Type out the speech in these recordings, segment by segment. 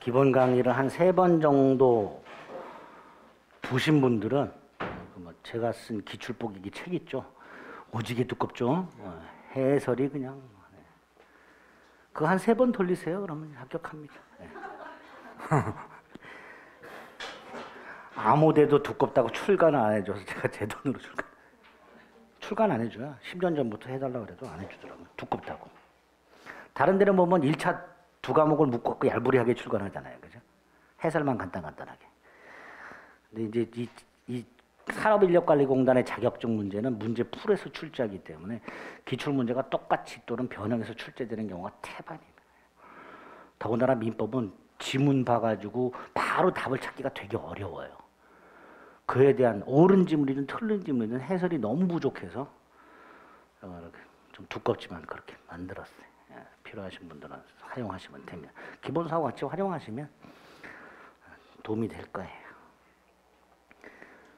기본 강의를 한 3번 정도 보신 분들은 제가 쓴 기출보기기 책 있죠. 오지게 두껍죠. 해설이 그냥 그거 한 3번 돌리세요. 그러면 합격합니다. 아무데도 두껍다고 출간 안 해줘서 제가 제 돈으로 출간 안 해줘요. 10년 전부터 해달라고 그래도 안 해주더라고요. 두껍다고. 다른 데는 보면 1차 2과목을 묶고 얄부리하게 출간하잖아요. 그죠? 해설만 간단하게. 근데 이제 이 산업인력관리공단의 자격증 문제는 문제 풀에서 출제하기 때문에 기출문제가 똑같이 또는 변형해서 출제되는 경우가 태반입니다. 더군다나 민법은 지문 봐가지고 바로 답을 찾기가 되게 어려워요. 그에 대한 옳은 지문이든 틀린 지문이든 해설이 너무 부족해서 좀 두껍지만 그렇게 만들었어요. 필요하신 분들은 활용하시면 됩니다. 기본사고 같이 활용하시면 도움이 될 거예요.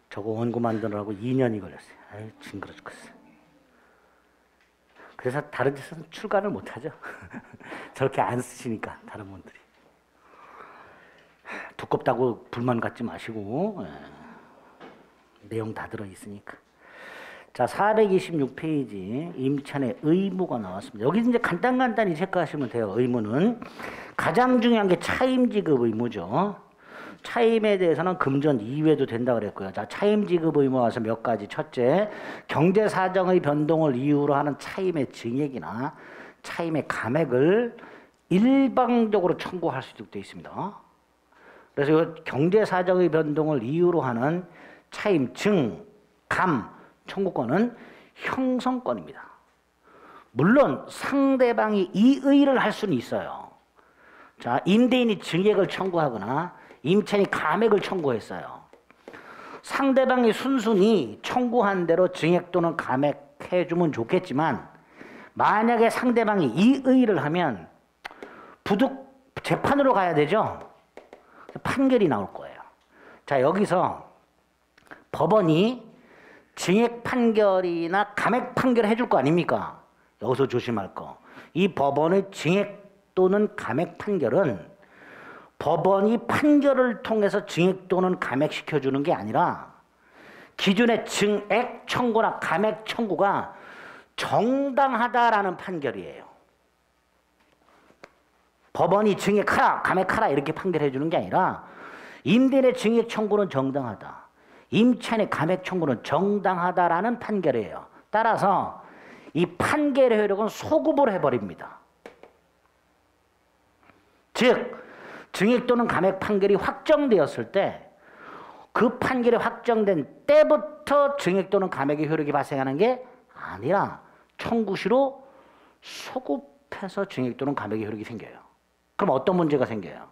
저거 원고 만드느라고 2년이 걸렸어요. 아유, 징그러 죽겠어요. 그래서 다른 데서는 출간을 못하죠. 저렇게 안 쓰시니까 다른 분들이. 두껍다고 불만 갖지 마시고 내용 다 들어있으니까. 자, 426페이지 임찬의 의무가 나왔습니다. 여기 이제 간단히 체크하시면 돼요. 의무는 가장 중요한 게 차임지급 의무죠. 차임에 대해서는 금전 이외도 된다 그랬고요. 자, 차임지급 의무 와서 몇 가지. 첫째, 경제사정의 변동을 이유로 하는 차임의 증액이나 차임의 감액을 일방적으로 청구할 수 있도록 되어 있습니다. 그래서 이 경제사정의 변동을 이유로 하는 차임, 증, 감 청구권은 형성권입니다. 물론 상대방이 이의를 할 수는 있어요. 자, 임대인이 증액을 청구하거나 임차인이 감액을 청구했어요. 상대방이 순순히 청구한 대로 증액 또는 감액해주면 좋겠지만 만약에 상대방이 이의를 하면 부득 재판으로 가야 되죠. 판결이 나올 거예요. 자, 여기서 법원이 증액 판결이나 감액 판결을 해줄 거 아닙니까? 여기서 조심할 거. 이 법원의 증액 또는 감액 판결은 법원이 판결을 통해서 증액 또는 감액시켜주는 게 아니라 기존의 증액 청구나 감액 청구가 정당하다라는 판결이에요. 법원이 증액하라, 감액하라 이렇게 판결해 주는 게 아니라 임대인의 증액 청구는 정당하다. 임차인의 감액 청구는 정당하다라는 판결이에요. 따라서 이 판결의 효력은 소급을 해버립니다. 즉 증액 또는 감액 판결이 확정되었을 때 그 판결이 확정된 때부터 증액 또는 감액의 효력이 발생하는 게 아니라 청구시로 소급해서 증액 또는 감액의 효력이 생겨요. 그럼 어떤 문제가 생겨요?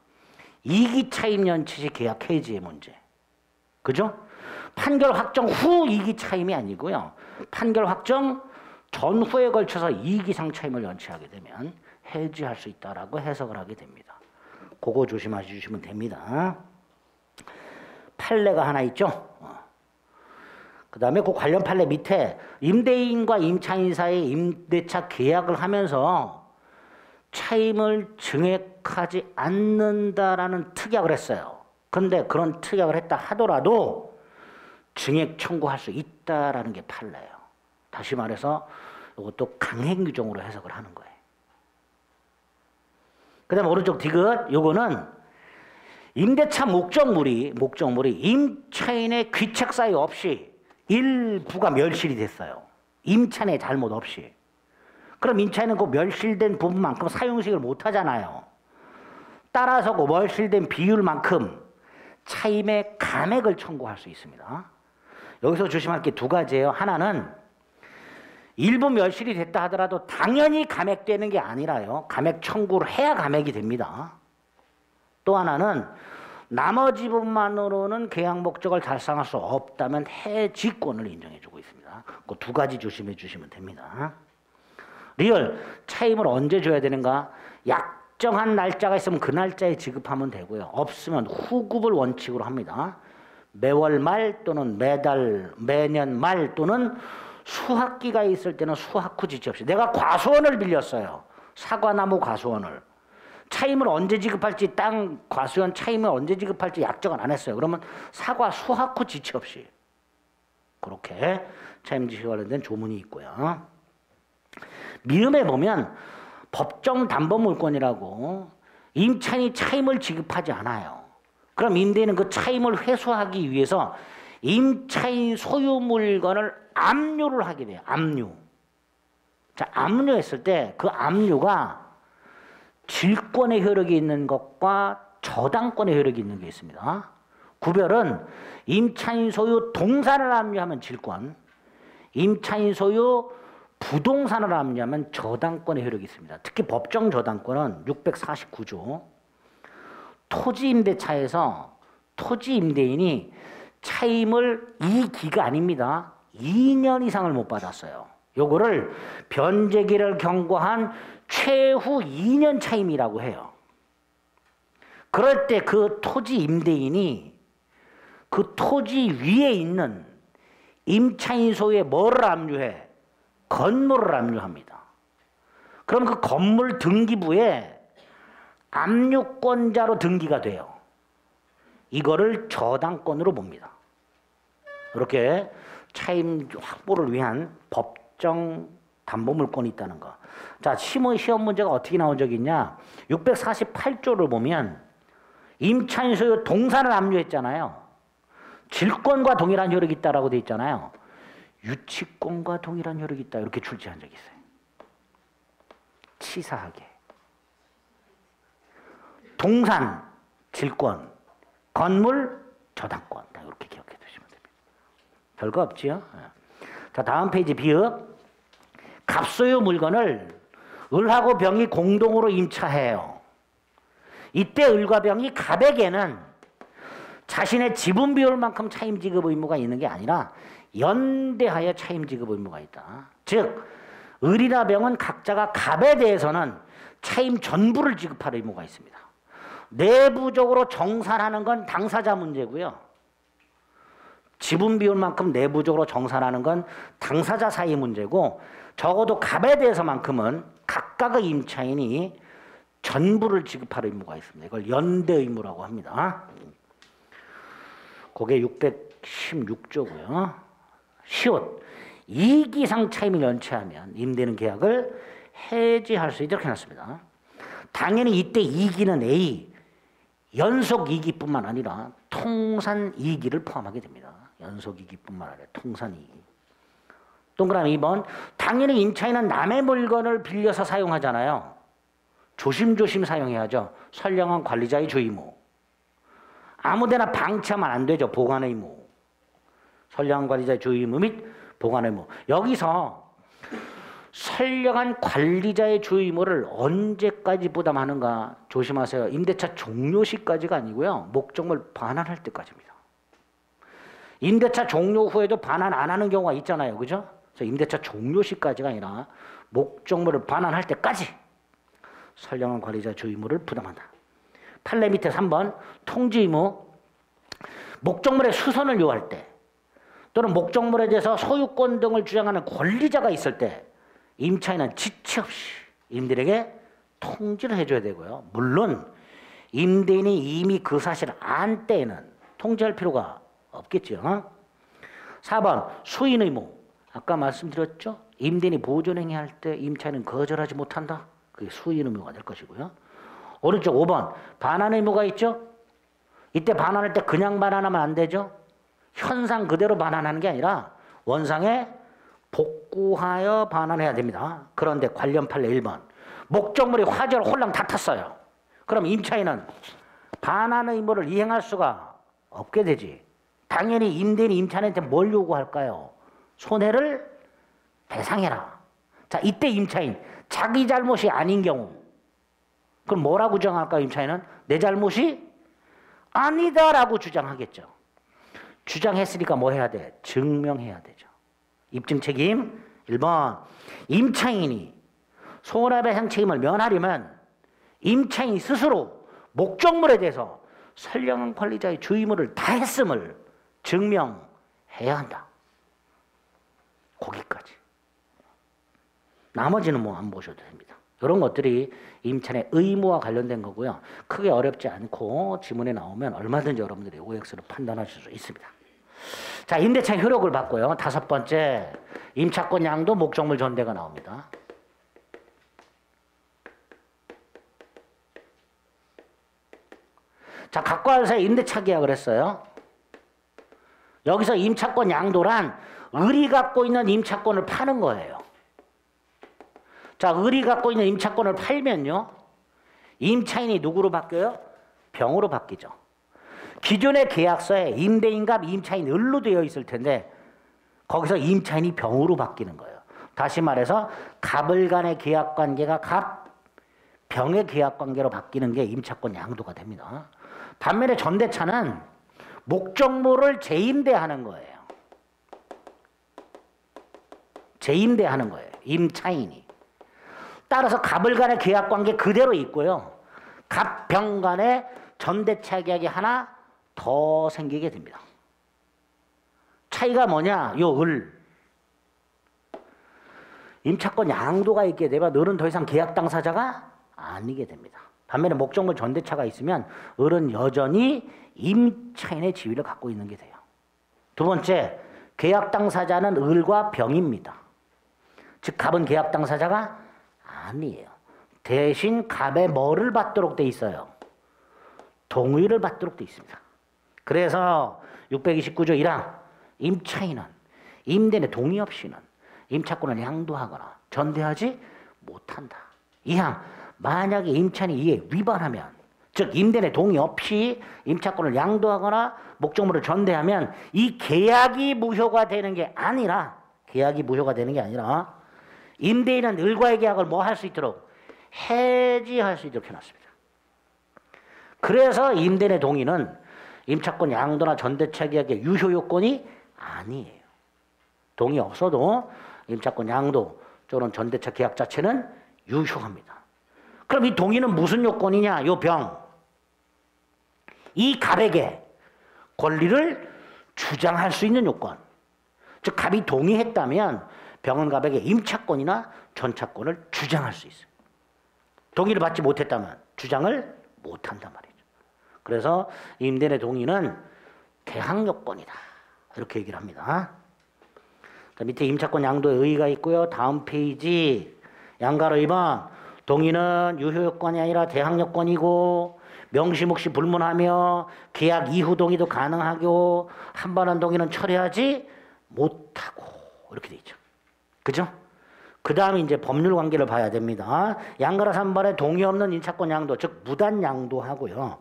이기 차임 연체 시 계약 해지의 문제. 그죠? 판결 확정 후 이기 차임이 아니고요. 판결 확정 전후에 걸쳐서 이기상 차임을 연체하게 되면 해지할 수 있다라고 해석을 하게 됩니다. 그거 조심하시면 됩니다. 판례가 하나 있죠. 그 다음에 그 관련 판례 밑에 임대인과 임차인 사이 임대차 계약을 하면서 차임을 증액하지 않는다라는 특약을 했어요. 그런데 그런 특약을 했다 하더라도 증액 청구할 수 있다라는 게 판례예요. 다시 말해서 이것도 강행 규정으로 해석을 하는 거예요. 그 다음에 오른쪽 디귿, 요거는 임대차 목적물이 임차인의 귀책 사유 없이 일부가 멸실이 됐어요. 임차인의 잘못 없이. 그럼 임차인은 그 멸실된 부분만큼 사용식을 못 하잖아요. 따라서 그 멸실된 비율만큼 차임의 감액을 청구할 수 있습니다. 여기서 조심할 게 2가지예요. 하나는 일부 멸실이 됐다 하더라도 당연히 감액되는 게 아니라요. 감액 청구를 해야 감액이 됩니다. 또 하나는 나머지 부분만으로는 계약 목적을 달성할 수 없다면 해지권을 인정해주고 있습니다. 그 2가지 조심해 주시면 됩니다. 리얼, 차임을 언제 줘야 되는가? 약정한 날짜가 있으면 그 날짜에 지급하면 되고요. 없으면 후급을 원칙으로 합니다. 매월 말 또는 매달, 매년 말 또는 수학기가 있을 때는 수학 후 지체 없이. 내가 과수원을 빌렸어요. 사과나무 과수원을. 차임을 언제 지급할지, 땅 과수원 차임을 언제 지급할지 약정을 안 했어요. 그러면 사과 수확후 지체 없이 그렇게 차임 지시 관련된 조문이 있고요. 미음에 보면 법정 담보물권이라고 임차인이 차임을 지급하지 않아요. 그럼 임대인은 그 차임을 회수하기 위해서 임차인 소유 물건을 압류를 하게 돼요. 압류. 자, 압류했을 때 그 압류가 질권의 효력이 있는 것과 저당권의 효력이 있는 게 있습니다. 구별은 임차인 소유 동산을 압류하면 질권, 임차인 소유 부동산을 압류하면 저당권의 효력이 있습니다. 특히 법정 저당권은 649조 토지임대차에서 토지임대인이 차임을 이 기가 아닙니다. 2년 이상을 못 받았어요. 요거를 변제기를 경과한 최후 2년 차임이라고 해요. 그럴 때 그 토지 임대인이 그 토지 위에 있는 임차인 소유에 뭐를 압류해? 건물을 압류합니다. 그럼 그 건물 등기부에 압류권자로 등기가 돼요. 이거를 저당권으로 봅니다. 이렇게 차임 확보를 위한 법정 담보물권이 있다는 거. 자, 시험 문제가 어떻게 나온 적이 있냐? 648조를 보면 임차인 소유 동산을 압류했잖아요. 질권과 동일한 효력이 있다라고 돼 있잖아요. 유치권과 동일한 효력이 있다 이렇게 출제한 적이 있어요. 치사하게. 동산, 질권, 건물, 저당권 이렇게 기억해 두시면 됩니다. 별거 없지요? 자, 다음 페이지 비읍. 갑소유 물건을 을하고 병이 공동으로 임차해요. 이때 을과 병이 갑에게는 자신의 지분 비율만큼 차임 지급 의무가 있는 게 아니라 연대하여 차임 지급 의무가 있다. 즉 을이나 병은 각자가 갑에 대해서는 차임 전부를 지급할 의무가 있습니다. 내부적으로 정산하는 건 당사자 문제고요. 지분 비율만큼 내부적으로 정산하는 건 당사자 사이 문제고, 적어도 갑에 대해서만큼은 각각의 임차인이 전부를 지급할 의무가 있습니다. 이걸 연대 의무라고 합니다. 그게 616조고요. 시옷. 이익 이상 차임을 연체하면 임대는 계약을 해지할 수 있도록 해놨습니다. 당연히 이때 이익은 A, 연속 이익뿐만 아니라 통산 이익을 포함하게 됩니다. 연속 이익뿐만 아니라 통산 이익. 동그라미 2번. 당연히 임차인은 남의 물건을 빌려서 사용하잖아요. 조심조심 사용해야죠. 선량한 관리자의 주의무. 아무데나 방치하면 안 되죠. 보관의 의무. 선량한 관리자의 주의무 및 보관의 의무. 여기서 선량한 관리자의 주의무를 언제까지 부담하는가 조심하세요. 임대차 종료 시까지가 아니고요. 목적물 반환할 때까지입니다. 임대차 종료 후에도 반환 안 하는 경우가 있잖아요. 그죠? 그래서 임대차 종료 시까지가 아니라 목적물을 반환할 때까지 선량한 관리자의 주의무를 부담한다. 판례 밑에 3번 통지 의무. 목적물의 수선을 요할 때 또는 목적물에 대해서 소유권 등을 주장하는 권리자가 있을 때 임차인은 지체 없이 임대인에게 통지를 해줘야 되고요. 물론 임대인이 이미 그 사실을 안 때에는 통지할 필요가 없겠죠. 4번 수인 의무. 아까 말씀드렸죠. 임대인이 보존행위 할 때 임차인은 거절하지 못한다. 그게 수인 의무가 될 것이고요. 오른쪽 5번 반환 의무가 있죠. 이때 반환할 때 그냥 반환하면 안 되죠. 현상 그대로 반환하는 게 아니라 원상에 복구하여 반환해야 됩니다. 그런데 관련 판례 1번 목적물이 화재로 홀랑 다 탔어요. 그럼 임차인은 반환 의무를 이행할 수가 없게 되지. 당연히 임대인이 임차인한테 뭘 요구할까요? 손해를 배상해라. 자, 이때 임차인 자기 잘못이 아닌 경우 그럼 뭐라고 주장할까요? 임차인은 내 잘못이 아니다라고 주장하겠죠. 주장했으니까 뭐 해야 돼? 증명해야 되죠. 입증 책임 1번 임차인이 손해배상 책임을 면하려면 임차인 스스로 목적물에 대해서 선량한 관리자의 주의무를 다했음을 증명해야 한다. 거기까지. 나머지는 뭐 안 보셔도 됩니다. 이런 것들이 임차인의 의무와 관련된 거고요. 크게 어렵지 않고 지문에 나오면 얼마든지 여러분들이 OX로 판단하실 수 있습니다. 자, 임대차 효력을 봤고요. 다섯 번째, 임차권 양도 목적물 전대가 나옵니다. 자, 각과 회사에 임대차 계약을 했어요. 여기서 임차권 양도란 을이 갖고 있는 임차권을 파는 거예요. 자, 을이 갖고 있는 임차권을 팔면요, 임차인이 누구로 바뀌어요? 병으로 바뀌죠. 기존의 계약서에 임대인과 임차인 을로 되어 있을 텐데 거기서 임차인이 병으로 바뀌는 거예요. 다시 말해서 갑을 간의 계약관계가 갑, 병의 계약관계로 바뀌는 게 임차권 양도가 됩니다. 반면에 전대차는 목적물을 재임대하는 거예요. 재임대하는 거예요. 임차인이. 따라서 갑을 간의 계약관계 그대로 있고요. 갑, 병 간의 전대차 계약이 하나 더 생기게 됩니다. 차이가 뭐냐? 요 을. 임차권 양도가 있게 되면 을은 더 이상 계약 당사자가 아니게 됩니다. 반면에 목적물 전대차가 있으면 을은 여전히 임차인의 지위를 갖고 있는 게 돼요. 두 번째, 계약 당사자는 을과 병입니다. 즉 갑은 계약 당사자가 아니에요. 대신 갑의 뭐를 받도록 돼 있어요? 동의를 받도록 돼 있습니다. 그래서 629조 1항 임차인은 임대인의 동의 없이는 임차권을 양도하거나 전대하지 못한다. 2항 만약에 임차인이 이에 위반하면, 즉 임대인의 동의 없이 임차권을 양도하거나 목적물을 전대하면 이 계약이 무효가 되는 게 아니라 임대인은 을과의 계약을 뭐 할 수 있도록? 해지할 수 있도록 해놨습니다. 그래서 임대인의 동의는 임차권 양도나 전대차 계약의 유효 요건이 아니에요. 동의 없어도 임차권 양도 또는 전대차 계약 자체는 유효합니다. 그럼 이 동의는 무슨 요건이냐? 요 병. 이 갑에게 권리를 주장할 수 있는 요건. 즉 갑이 동의했다면 병은 갑에게 임차권이나 전차권을 주장할 수 있어요. 동의를 받지 못했다면 주장을 못한단 말이죠. 그래서 임대인의 동의는 대항 요건이다. 이렇게 얘기를 합니다. 자, 밑에 임차권 양도의 의의가 있고요. 다음 페이지 양가로 2번 동의는 유효 요건이 아니라 대항 요건이고 명시묵시 불문하며 계약 이후 동의도 가능하고 한 번 한 동의는 철회하지 못하고 이렇게 돼 있죠. 그죠? 그 다음에 이제 법률 관계를 봐야 됩니다. 양가로 3번에 동의 없는 임차권 양도, 즉 무단 양도하고요.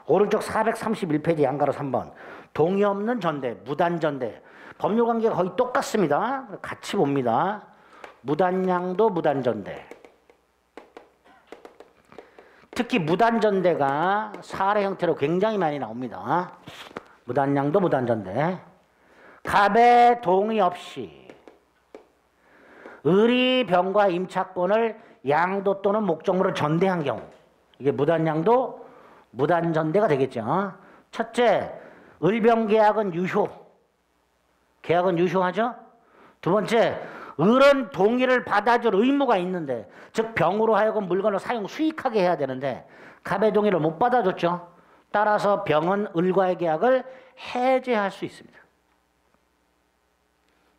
오른쪽 431페이지 양가로 3번 동의 없는 전대, 무단 전대. 법률 관계가 거의 똑같습니다. 같이 봅니다. 무단 양도, 무단 전대. 특히 무단 전대가 사례 형태로 굉장히 많이 나옵니다. 무단 양도, 무단 전대. 갑의 동의 없이 을이 병과 임차권을 양도 또는 목적물을 전대한 경우, 이게 무단 양도, 무단 전대가 되겠죠. 첫째, 을병 계약은 유효. 계약은 유효하죠. 두 번째, 을은 동의를 받아줄 의무가 있는데, 즉 병으로 하여금 물건을 사용 수익하게 해야 되는데 갑의 동의를 못 받아줬죠. 따라서 병은 을과의 계약을 해제할 수 있습니다.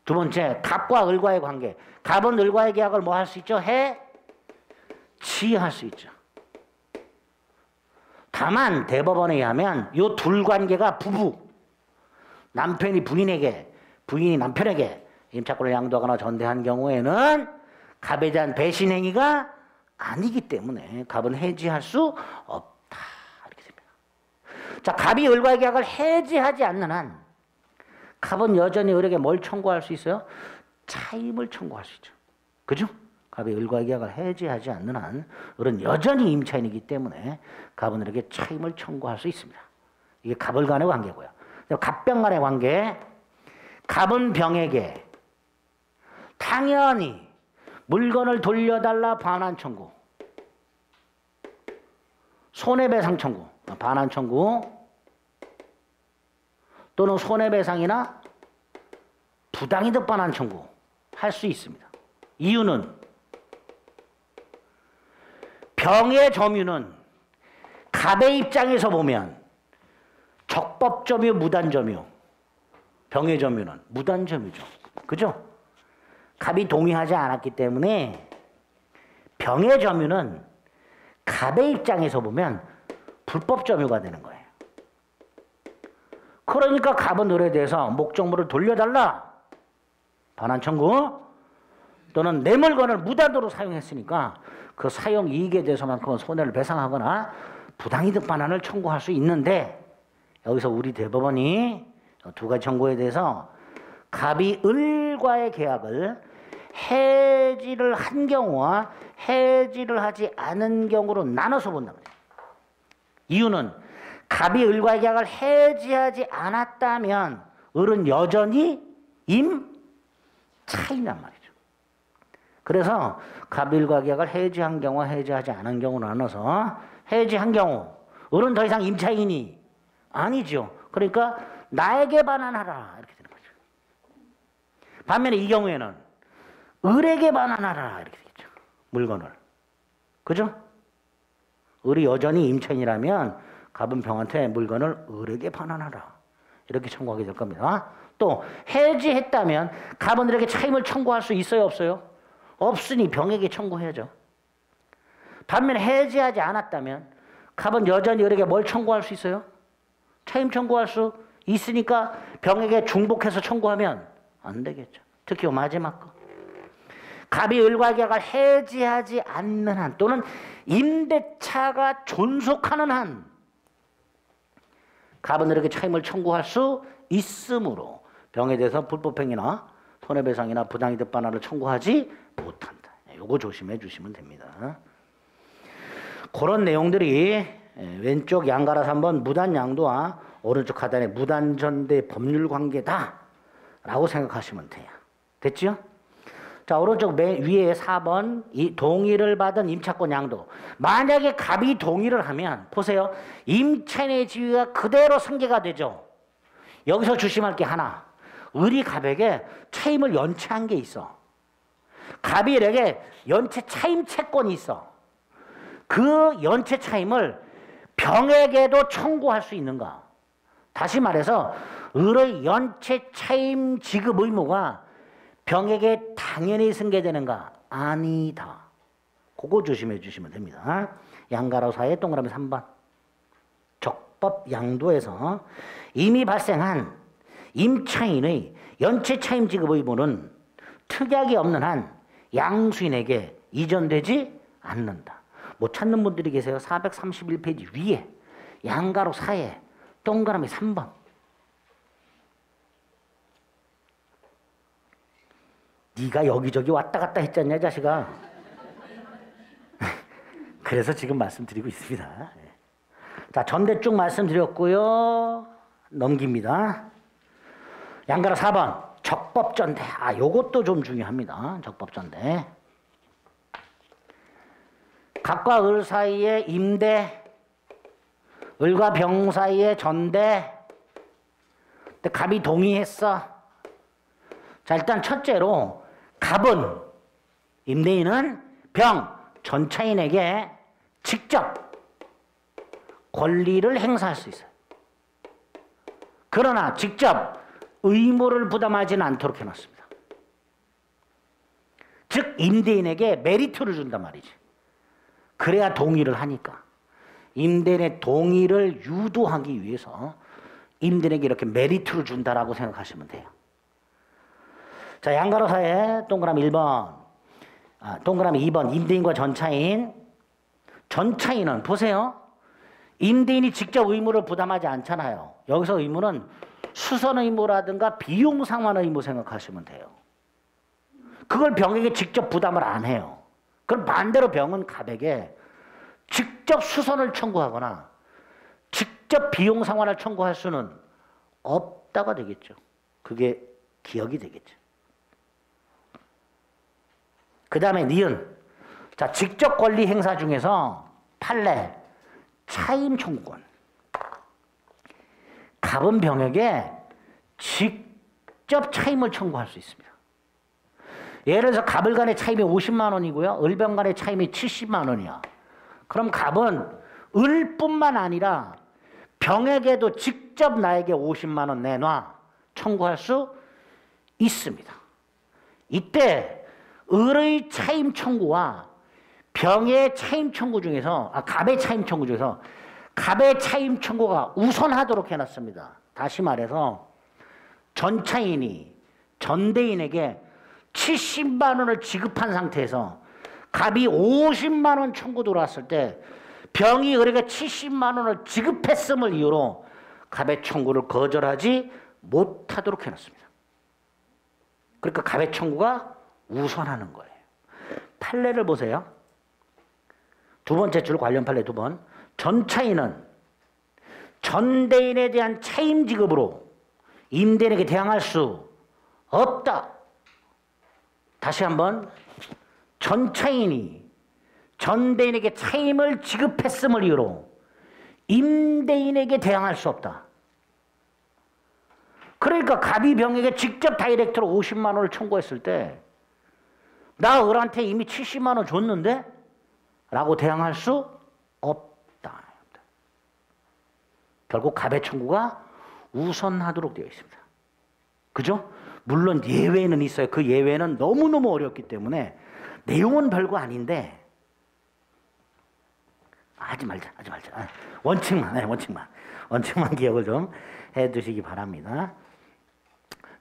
두 번째, 갑과 을과의 관계. 갑은 을과의 계약을 뭐 할 수 있죠? 해지할 수 있죠. 다만 대법원에 의하면 이 둘 관계가 부부, 남편이 부인에게, 부인이 남편에게 임차권을 양도하거나 전대한 경우에는 갑에 대한 배신 행위가 아니기 때문에 갑은 해지할 수 없다. 이렇게 됩니다. 자, 갑이 을과의 계약을 해지하지 않는 한 갑은 여전히 을에게 뭘 청구할 수 있어요? 차임을 청구할 수 있죠. 그죠? 갑이 을과의 계약을 해지하지 않는 한 을은 여전히 임차인이기 때문에 갑은 을에게 차임을 청구할 수 있습니다. 이게 갑을 간의 관계고요. 갑병 간의 관계. 갑은 병에게 당연히 물건을 돌려달라 반환 청구, 손해배상 청구, 반환 청구 또는 손해배상이나 부당이득 반환 청구 할 수 있습니다. 이유는 병의 점유는 갑의 입장에서 보면 적법점유, 무단점유. 병의 점유는 무단점유죠. 그죠? 갑이 동의하지 않았기 때문에 병의 점유는 갑의 입장에서 보면 불법 점유가 되는 거예요. 그러니까 갑은 을에 대해서 목적물을 돌려달라. 반환 청구 또는 내 물건을 무단으로 사용했으니까 그 사용 이익에 대해서만큼은 손해를 배상하거나 부당이득 반환을 청구할 수 있는데 여기서 우리 대법원이 두 가지 청구에 대해서 갑이 을과의 계약을 해지를 한 경우와 해지를 하지 않은 경우로 나눠서 본다. 이유는 갑이 을과의 계약을 해지하지 않았다면 을은 여전히 임차인이란 말이죠. 그래서 갑이 을과의 계약을 해지한 경우와 해지하지 않은 경우로 나눠서 해지한 경우 을은 더 이상 임차인이 아니죠. 그러니까 나에게 반환하라 이렇게 되는 거죠. 반면에 이 경우에는 을에게 반환하라 이렇게 되겠죠. 물건을. 그죠? 을이 여전히 임차인이라면 갑은 병한테 물건을 을에게 반환하라 이렇게 청구하게 될 겁니다. 또 해지했다면 갑은 을에게 차임을 청구할 수 있어요, 없어요? 없으니 병에게 청구해야죠. 반면에 해지하지 않았다면 갑은 여전히 을에게 뭘 청구할 수 있어요? 차임 청구할 수 있으니까 병에게 중복해서 청구하면 안 되겠죠. 특히 마지막 거. 갑이 을과 계약을 해지하지 않는 한 또는 임대차가 존속하는 한 갑은 을에게 차임을 청구할 수 있으므로 병에 대해서 불법행위나 손해배상이나 부당이득 반환을 청구하지 못한다. 요거 조심해 주시면 됩니다. 그런 내용들이 왼쪽 양가라 3번 무단양도와 오른쪽 하단의 무단전대 법률관계다 라고 생각하시면 돼요. 됐죠? 자, 오른쪽 맨 위에 4번 이 동의를 받은 임차권 양도. 만약에 갑이 동의를 하면 보세요. 임차인의 지위가 그대로 승계가 되죠. 여기서 조심할 게 하나. 을이 갑에게 차임을 연체한 게 있어. 갑이 을에게 연체 차임 채권이 있어. 그 연체 차임을 병에게도 청구할 수 있는가? 다시 말해서 을의 연체 차임 지급 의무가 병에게 당연히 승계되는가? 아니다. 그거 조심해 주시면 됩니다. 양가로사의 동그라미 3번. 적법 양도에서 이미 발생한 임차인의 연체 차임 지급 의무는 특약이 없는 한 양수인에게 이전되지 않는다. 못 찾는 분들이 계세요. 431페이지 위에 양가로 4에 동그라미 3번. 네가 여기저기 왔다 갔다 했잖냐 자식아. 그래서 지금 말씀드리고 있습니다. 자, 전대 쭉 말씀드렸고요. 넘깁니다. 양가로 4번 적법전대. 아, 요것도 좀 중요합니다. 적법전대. 갑과 을 사이의 임대, 을과 병 사이의 전대. 근데 갑이 동의했어. 자, 일단 첫째로 갑은, 임대인은 병, 전차인에게 직접 권리를 행사할 수 있어요. 그러나 직접 의무를 부담하지는 않도록 해놨습니다. 즉 임대인에게 메리트를 준단 말이지. 그래야 동의를 하니까. 임대인의 동의를 유도하기 위해서 임대인에게 이렇게 메리트를 준다라고 생각하시면 돼요. 자, 양가로사의 동그라미 1번, 동그라미 2번 임대인과 전차인. 전차인은 보세요. 임대인이 직접 의무를 부담하지 않잖아요. 여기서 의무는 수선 의무라든가 비용 상환 의무 생각하시면 돼요. 그걸 병에게 직접 부담을 안 해요. 그럼 반대로 병은 갑에게 직접 수선을 청구하거나 직접 비용 상환을 청구할 수는 없다가 되겠죠. 그게 기억이 되겠죠. 그 다음에 니은. 자, 직접 권리 행사 중에서 판례, 차임 청구권. 갑은 병에게 직접 차임을 청구할 수 있습니다. 예를 들어서 갑을 간의 차임이 50만 원이고요. 을병 간의 차임이 70만 원이야. 그럼 갑은 을뿐만 아니라 병에게도 직접 나에게 50만 원 내놔 청구할 수 있습니다. 이때 을의 차임 청구와 병의 차임 청구 중에서 갑의 차임 청구 중에서 갑의 차임 청구가 우선하도록 해놨습니다. 다시 말해서 전차인이 전대인에게 70만 원을 지급한 상태에서 갑이 50만 원 청구 들어왔을 때 병이 을에게 70만 원을 지급했음을 이유로 갑의 청구를 거절하지 못하도록 해놨습니다. 그러니까 갑의 청구가 우선하는 거예요. 판례를 보세요. 두 번째 줄 관련 판례 두 번. 전차인은 전대인에 대한 차임 지급으로 임대인에게 대항할 수 없다. 다시 한번. 전차인이 전대인에게 차임을 지급했음을 이유로 임대인에게 대항할 수 없다. 그러니까 갑이 병에게 직접 다이렉트로 50만 원을 청구했을 때 나 을한테 이미 70만 원 줬는데? 라고 대항할 수 없다. 결국 갑의 청구가 우선하도록 되어 있습니다. 그죠? 물론 예외는 있어요. 그 예외는 너무너무 어렵기 때문에 내용은 별거 아닌데 하지 말자. 원칙만 기억을 좀 해두시기 바랍니다.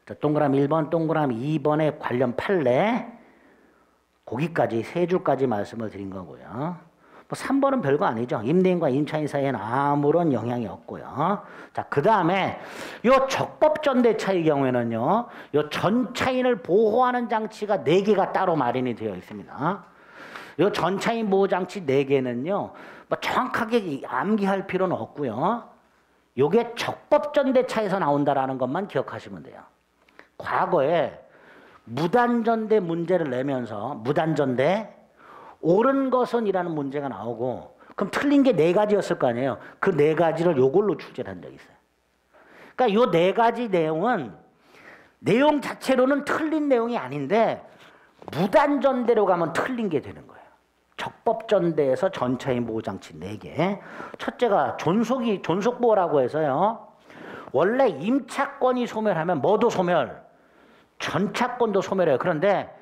자, 동그라미 1번, 동그라미 2번의 관련 판례 거기까지 세 줄까지 말씀을 드린 거고요. 뭐 3번은 별거 아니죠. 임대인과 임차인 사이에는 아무런 영향이 없고요. 자, 그 다음에 요 적법전대차의 경우에는요, 요 전차인을 보호하는 장치가 4개가 따로 마련이 되어 있습니다. 요 전차인 보호장치 4개는요, 뭐 정확하게 암기할 필요는 없고요. 요게 적법전대차에서 나온다라는 것만 기억하시면 돼요. 과거에 무단전대 문제를 내면서 무단전대 옳은 것은 이라는 문제가 나오고 그럼 틀린 게 4가지였을 거 아니에요. 그 4가지를 요걸로 출제를 한 적이 있어요. 그러니까 요 4가지 내용은 내용 자체로는 틀린 내용이 아닌데 무단전대로 가면 틀린 게 되는 거예요. 적법전대에서 전차인 보호장치 4개. 첫째가 존속보호라고 해서요. 원래 임차권이 소멸하면 뭐도 소멸, 전차권도 소멸해요. 그런데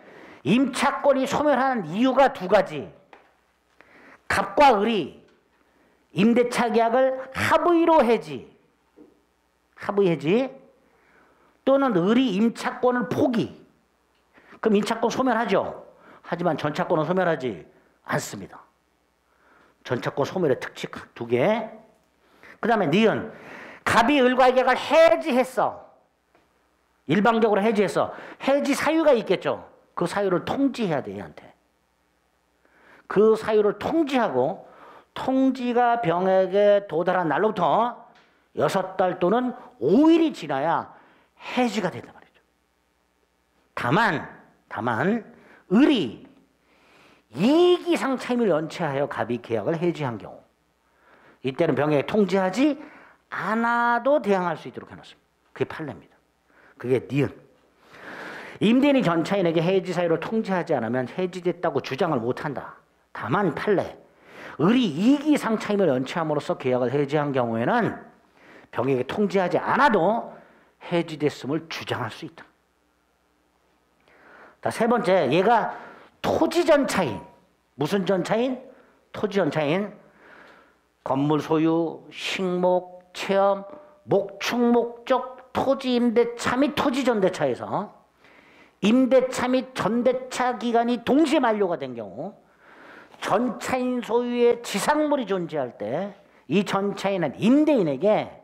임차권이 소멸하는 이유가 2가지. 갑과 을이 임대차 계약을 합의로 해지, 또는 을이 임차권을 포기. 그럼 임차권 소멸하죠. 하지만 전차권은 소멸하지 않습니다. 전차권 소멸의 특징 2개. 그 다음에 니은 갑이 을과의 계약을 해지했어. 일방적으로 해지해서 해지 사유가 있겠죠. 그 사유를 통지해야 돼, 얘한테. 그 사유를 통지하고 통지가 병에게 도달한 날로부터 6달 또는 5일이 지나야 해지가 된단 말이죠. 다만 을이 이익 이상 차임을 연체하여 갑이 계약을 해지한 경우 이때는 병에게 통지하지 않아도 대항할 수 있도록 해놨습니다. 그게 판례입니다. 그게 니은. 임대인이 전차인에게 해지 사유를 통지하지 않으면 해지됐다고 주장을 못한다. 다만 판례. 을이 이익 이상 차임을 연체함으로써 계약을 해지한 경우에는 병에게 통지하지 않아도 해지됐음을 주장할 수 있다. 자, 세 번째, 얘가 토지전차인. 무슨 전차인? 토지전차인. 건물 소유, 식목, 체험, 목축 목적 토지 임대차 및 토지 전대차에서 임대차 및 전대차 기간이 동시에 만료가 된 경우 전차인 소유의 지상물이 존재할 때 이 전차인은 임대인에게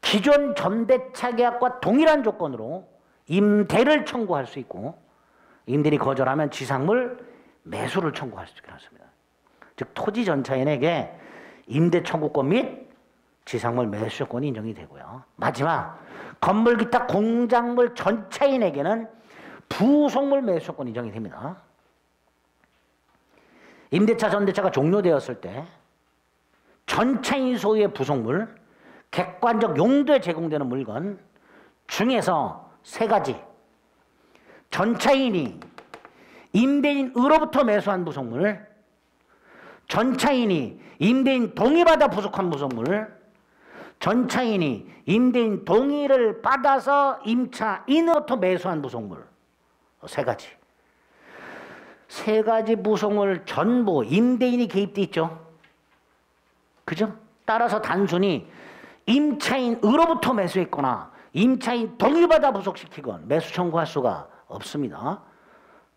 기존 전대차 계약과 동일한 조건으로 임대를 청구할 수 있고 임대인이 거절하면 지상물 매수를 청구할 수 있게 하습니다. 즉 토지 전차인에게 임대 청구권 및 지상물 매수권이 인정이 되고요. 마지막 건물 기타 공작물 전차인에게는 부속물 매수권이 인정이 됩니다. 임대차 전대차가 종료되었을 때 전차인 소유의 부속물, 객관적 용도에 제공되는 물건 중에서 3가지. 전차인이 임대인으로부터 매수한 부속물, 전차인이 임대인 동의받아 부속한 부속물, 전차인이 임대인 동의를 받아서 임차인으로부터 매수한 부속물. 세 가지. 세 가지 부속물 전부 임대인이 개입돼 있죠. 그죠? 따라서 단순히 임차인으로부터 매수했거나 임차인 동의받아 부속시키건 매수 청구할 수가 없습니다.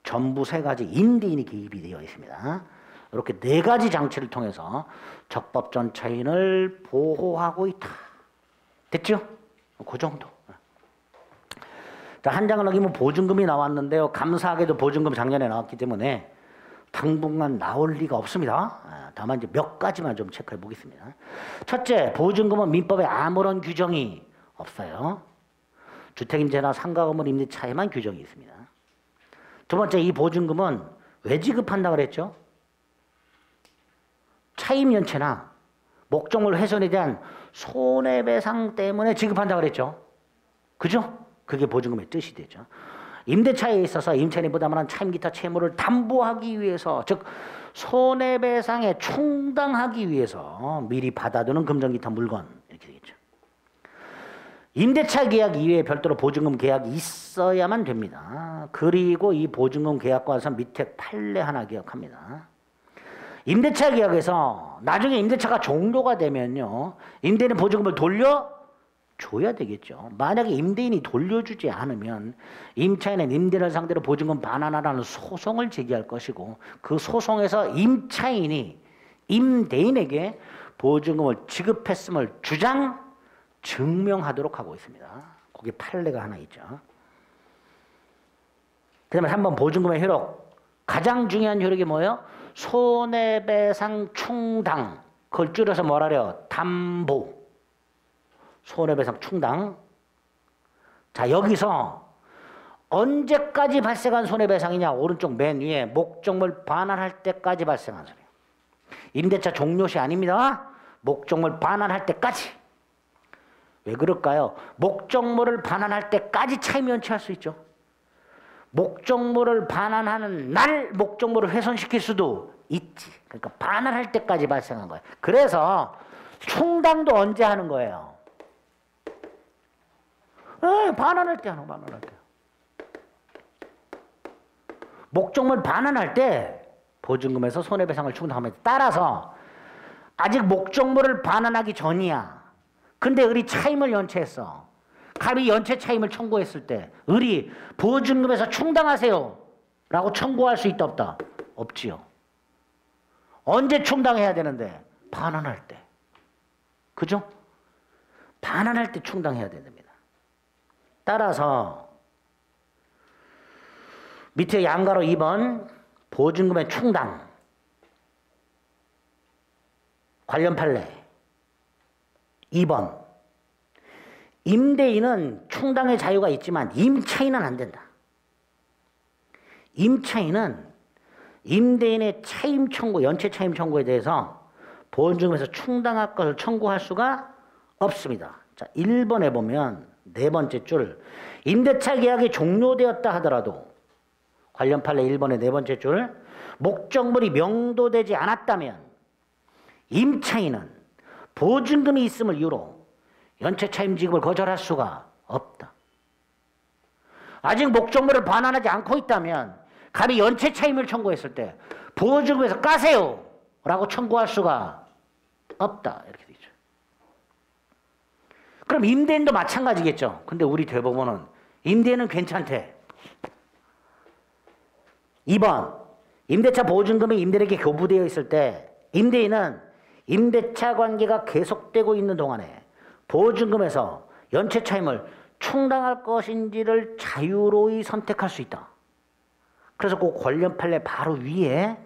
전부 세 가지 임대인이 개입이 되어 있습니다. 이렇게 네 가지 장치를 통해서 적법 전차인을 보호하고 있다. 됐죠? 그 정도. 자, 한 장을 넘기면 보증금이 나왔는데요. 감사하게도 보증금 작년에 나왔기 때문에 당분간 나올 리가 없습니다. 다만 이제 몇 가지만 좀 체크해 보겠습니다. 첫째, 보증금은 민법에 아무런 규정이 없어요. 주택임대나 상가 건물 임대차에만 규정이 있습니다. 두 번째, 이 보증금은 왜 지급한다 그랬죠? 차임 연체나 목적물 훼손에 대한 손해배상 때문에 지급한다 그랬죠. 그죠? 그게 보증금의 뜻이 되죠. 임대차에 있어서 임차인이 부담하는 차임 기타 채무를 담보하기 위해서, 즉 손해배상에 충당하기 위해서 미리 받아두는 금전 기타 물건, 이렇게 되겠죠. 임대차 계약 이외에 별도로 보증금 계약이 있어야만 됩니다. 그리고 이 보증금 계약과서 밑에 판례 하나 기억합니다. 임대차 계약에서 나중에 임대차가 종료가 되면요, 임대인은 보증금을 돌려줘야 되겠죠. 만약에 임대인이 돌려주지 않으면 임차인은 임대인을 상대로 보증금 반환하라는 소송을 제기할 것이고, 그 소송에서 임차인이 임대인에게 보증금을 지급했음을 증명하도록 하고 있습니다. 거기 판례가 하나 있죠. 그 다음에 3번 보증금의 효력. 가장 중요한 효력이 뭐예요? 손해배상 충당. 그걸 줄여서 뭐라래요? 담보. 손해배상 충당. 자, 여기서 언제까지 발생한 손해배상이냐? 오른쪽 맨 위에 목적물 반환할 때까지 발생한 손해. 임대차 종료시 아닙니다. 목적물 반환할 때까지. 왜 그럴까요? 목적물을 반환할 때까지 차임 연체할 수 있죠. 목적물을 반환하는 날 목적물을 훼손시킬 수도 있지. 그러니까 반환할 때까지 발생한 거예요. 그래서 충당도 언제 하는 거예요? 반환할 때 하는 거, 반환할 때. 목적물 반환할 때 보증금에서 손해배상을 충당하면 돼. 따라서 아직 목적물을 반환하기 전이야. 근데 을이 차임을 연체했어. 갑이 연체 차임을 청구했을 때 을이 보증금에서 충당하세요 라고 청구할 수 있다 없다? 없지요. 언제 충당해야 되는데? 반환할 때. 그죠? 반환할 때 충당해야 됩니다. 따라서 밑에 양가로 2번 보증금의 충당 관련 판례. 2번 임대인은 충당의 자유가 있지만 임차인은 안 된다. 임차인은 임대인의 차임 청구, 연체 차임 청구에 대해서 보증금에서 충당할 것을 청구할 수가 없습니다. 자, 1번에 보면 네 번째 줄, 임대차 계약이 종료되었다 하더라도 관련 판례 1번의 네 번째 줄, 목적물이 명도되지 않았다면 임차인은 보증금이 있음을 이유로 연체 차임 지급을 거절할 수가 없다. 아직 목적물을 반환하지 않고 있다면 갑이 연체 차임을 청구했을 때 보증금에서 까세요 라고 청구할 수가 없다. 이렇게 되죠. 그럼 임대인도 마찬가지겠죠. 근데 우리 대법원은 임대인은 괜찮대. 2번 임대차 보증금이 임대인에게 교부되어 있을 때 임대인은 임대차 관계가 계속되고 있는 동안에 보증금에서 연체 차임을 충당할 것인지를 자유로이 선택할 수 있다. 그래서 그 관련 판례 바로 위에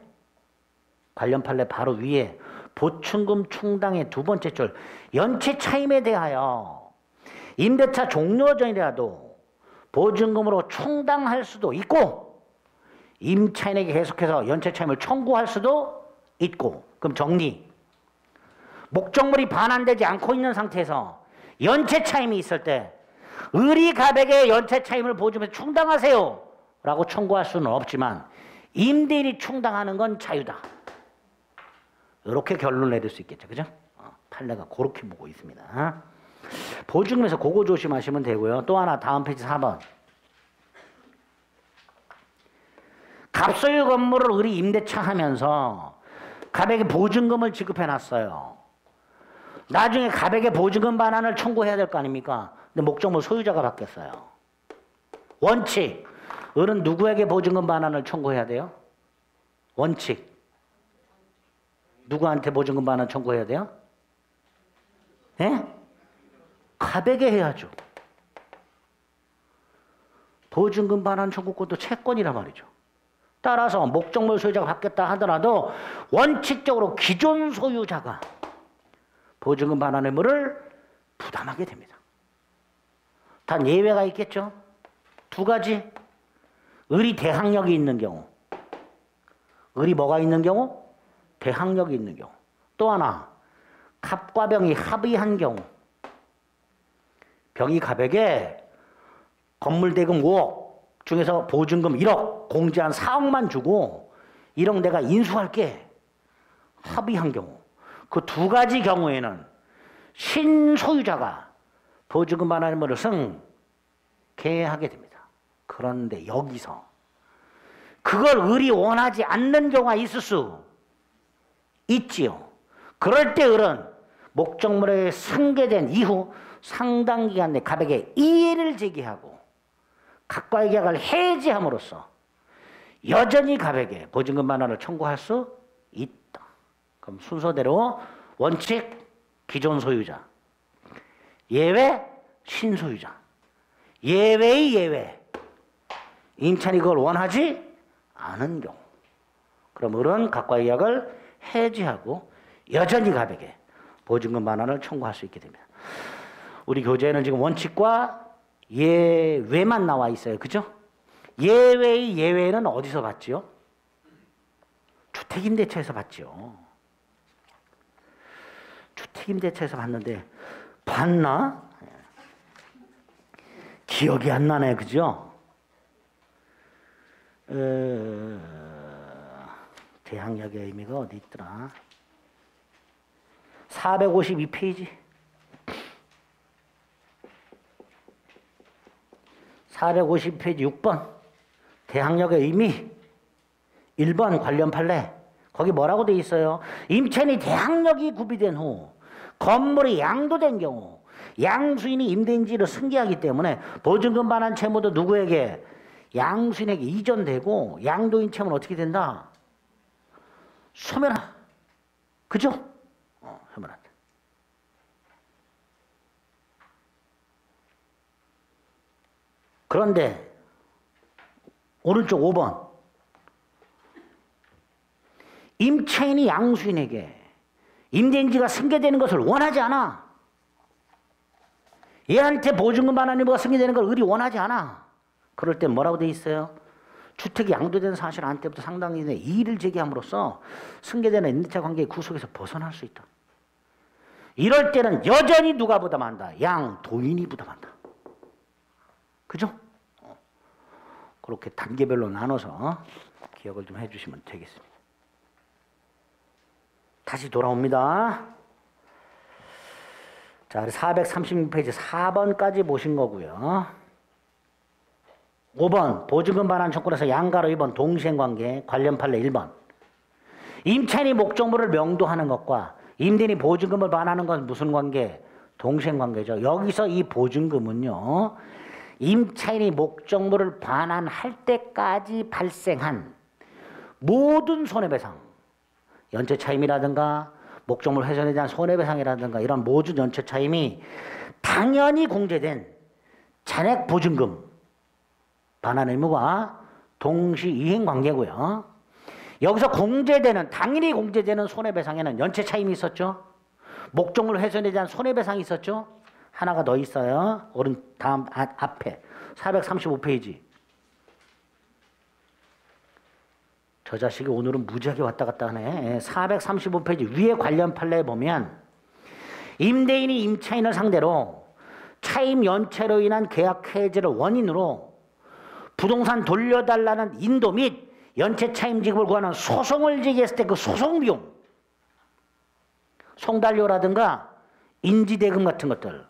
보충금 충당의 두 번째 줄, 연체 차임에 대하여 임대차 종료 전이라도 보증금으로 충당할 수도 있고 임차인에게 계속해서 연체 차임을 청구할 수도 있고. 그럼 정리. 목적물이 반환되지 않고 있는 상태에서 연체 차임이 있을 때 을이 갑에게 연체 차임을 보증금에서 충당하세요 라고 청구할 수는 없지만 임대인이 충당하는 건 자유다. 이렇게 결론 내릴 수 있겠죠. 그죠? 판례가 그렇게 보고 있습니다. 보증금에서 그거 조심하시면 되고요. 또 하나 다음 페이지 4번. 갑소유 건물을 을이 임대차 하면서 갑에게 보증금을 지급해 놨어요. 나중에 갑에게 보증금 반환을 청구해야 될 거 아닙니까? 근데 목적물 소유자가 바뀌었어요. 원칙. 을은 누구에게 보증금 반환을 청구해야 돼요? 원칙. 누구한테 보증금 반환 청구해야 돼요? 예? 갑에게 해야죠. 보증금 반환 청구권도 채권이란 말이죠. 따라서 목적물 소유자가 바뀌었다 하더라도 원칙적으로 기존 소유자가 보증금 반환 의무를 부담하게 됩니다. 단 예외가 있겠죠. 두 가지. 을이 대항력이 있는 경우. 을이 뭐가 있는 경우? 대항력이 있는 경우. 또 하나. 갑과 병이 합의한 경우. 병이 갑에게 건물 대금 5억 중에서 보증금 1억 공제한 4억만 주고 1억 내가 인수할게. 합의한 경우. 그 두 가지 경우에는 신소유자가 보증금 반환 의무를 승계하게 됩니다. 그런데 여기서 그걸 을이 원하지 않는 경우가 있을 수 있지요. 그럴 때 을은 목적물에 승계된 이후 상당 기간 내 갑에게 이의를 제기하고 갑과의 계약을 해지함으로써 여전히 갑에게 보증금 반환을 청구할 수 있다. 그럼 순서대로 원칙 기존 소유자, 예외 신소유자, 예외의 예외. 임차인이 그걸 원하지 않은 경우. 그럼 을은 갑과의 계약을 해지하고 여전히 갑에게 보증금 반환을 청구할 수 있게 됩니다. 우리 교재에는 지금 원칙과 예외만 나와 있어요. 그죠? 예외의 예외는 어디서 봤지요? 주택임대차에서 봤죠. 주택임대차에서 봤는데 봤나? 기억이 안 나네. 그죠? 대항력의 의미가 어디 있더라? 452페이지. 450페이지 6번. 대항력의 의미. 1번 관련 판례. 거기 뭐라고 돼 있어요? 임차인이 대항력이 구비된 후 건물이 양도된 경우 양수인이 임대인지를 승계하기 때문에 보증금 반환 채무도 누구에게? 양수인에게 이전되고 양도인 채무는 어떻게 된다? 소멸한다. 그죠? 소멸한다. 그런데 오른쪽 5번. 임차인이 양수인에게 임대인지가 승계되는 것을 원하지 않아. 얘한테 보증금 반환 의무가 승계되는 걸 을이 원하지 않아. 그럴 때 뭐라고 돼 있어요? 주택이 양도된 사실 안 때부터 상당히 이의를 제기함으로써 승계되는 임대차 관계의 구속에서 벗어날 수 있다. 이럴 때는 여전히 누가 부담한다? 양도인이 부담한다. 그죠? 그렇게 단계별로 나눠서 기억을 좀 해주시면 되겠습니다. 다시 돌아옵니다. 자, 436페이지 4번까지 보신 거고요. 5번 보증금 반환 청구에서 양가로 2번 동시행관계 관련 판례 1번. 임차인이 목적물을 명도하는 것과 임대인이 보증금을 반환하는 건 무슨 관계? 동시행관계죠. 여기서 이 보증금은요. 임차인이 목적물을 반환할 때까지 발생한 모든 손해배상, 연체차임이라든가 목적물 훼손에 대한 손해배상이라든가 이런 모든 연체차임이 당연히 공제된 잔액 보증금 반환 의무가 동시이행 관계고요. 여기서 당연히 공제되는 손해배상에는 연체차임이 있었죠. 목적물 훼손에 대한 손해배상이 있었죠. 하나가 더 있어요. 다음 앞에 435페이지. 저 자식이 오늘은 무지하게 왔다 갔다 하네. 435페이지 위에 관련 판례에 보면 임대인이 임차인을 상대로 차임 연체로 인한 계약 해지를 원인으로 부동산 돌려달라는 인도 및 연체 차임 지급을 구하는 소송을 제기했을 때 그 소송 비용 송달료라든가 인지대금 같은 것들,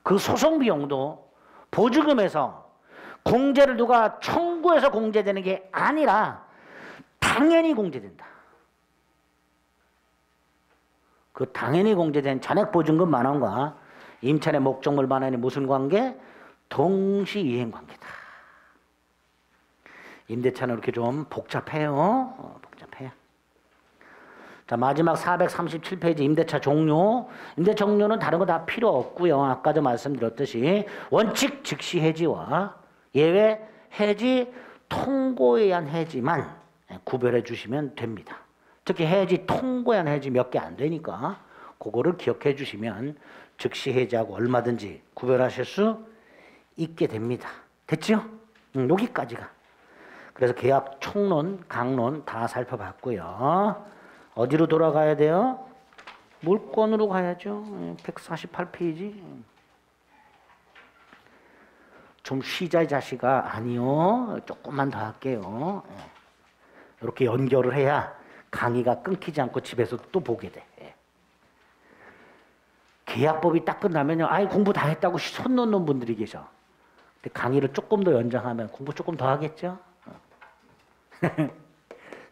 그 소송 비용도 보증금에서 공제를 누가 청구해서 공제되는 게 아니라 당연히 공제된다. 그 당연히 공제된 잔액보증금 만원과 임차인의 목적물 만원이 무슨 관계? 동시이행 관계다. 임대차는 이렇게 좀 복잡해요. 복잡해요. 자, 마지막 437페이지 임대차 종료. 임대 종료는 다른 거 다 필요 없고요. 아까도 말씀드렸듯이 원칙 즉시 해지와 예외 해지 통고에 의한 해지만 구별해 주시면 됩니다. 특히 해지 통고에 의한 해지 몇 개 안 되니까 그거를 기억해 주시면 즉시 해지하고 얼마든지 구별하실 수 있게 됩니다. 됐죠? 여기까지가. 그래서 계약 총론, 강론 다 살펴봤고요. 어디로 돌아가야 돼요? 물권으로 가야죠. 148페이지. 좀 쉬자 이 자식아. 아니요. 조금만 더 할게요. 이렇게 연결을 해야 강의가 끊기지 않고 집에서 또 보게 돼. 계약법이 딱 끝나면요. 아이 공부 다 했다고 손 놓는 분들이 계셔. 근데 강의를 조금 더 연장하면 공부 조금 더 하겠죠?